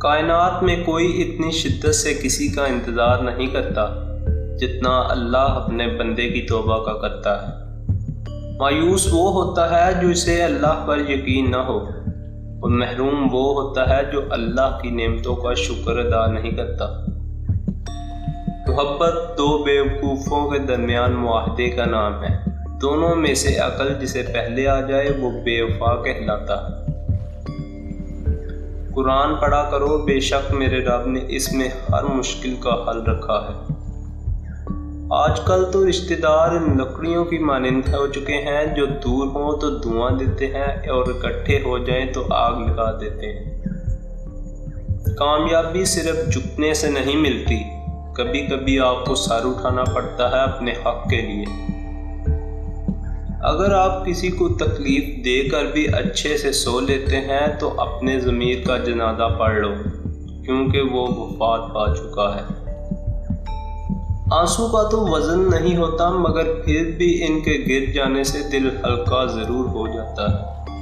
کائنات میں کوئی اتنی شدت سے کسی کا انتظار نہیں کرتا جتنا اللہ اپنے بندے کی توبہ کا کرتا ہے۔ مایوس وہ ہوتا ہے جو اسے اللہ پر یقین نہ ہو، اور محروم وہ ہوتا ہے جو اللہ کی نعمتوں کا شکر ادا نہیں کرتا۔ محبت دو بیوقوفوں کے درمیان معاہدے کا نام ہے، دونوں میں سے عقل جسے پہلے آ جائے وہ بے وفا کہلاتا ہے۔ قرآن پڑھا کرو، بے شک میرے رب نے اس میں ہر مشکل کا حل رکھا ہے۔ آج کل تو رشتہ دار لکڑیوں کی مانند ہو چکے ہیں، جو دور ہوں تو دھواں دیتے ہیں اور اکٹھے ہو جائیں تو آگ لگا دیتے ہیں۔ کامیابی صرف جھکنے سے نہیں ملتی، کبھی کبھی آپ کو سر اٹھانا پڑتا ہے اپنے حق کے لیے۔ اگر آپ کسی کو تکلیف دے کر بھی اچھے سے سو لیتے ہیں تو اپنے ضمیر کا جنازہ پڑھ لو، کیونکہ وہ وفات پا چکا ہے۔ آنسو کا تو وزن نہیں ہوتا، مگر پھر بھی ان کے گر جانے سے دل ہلکا ضرور ہو جاتا ہے۔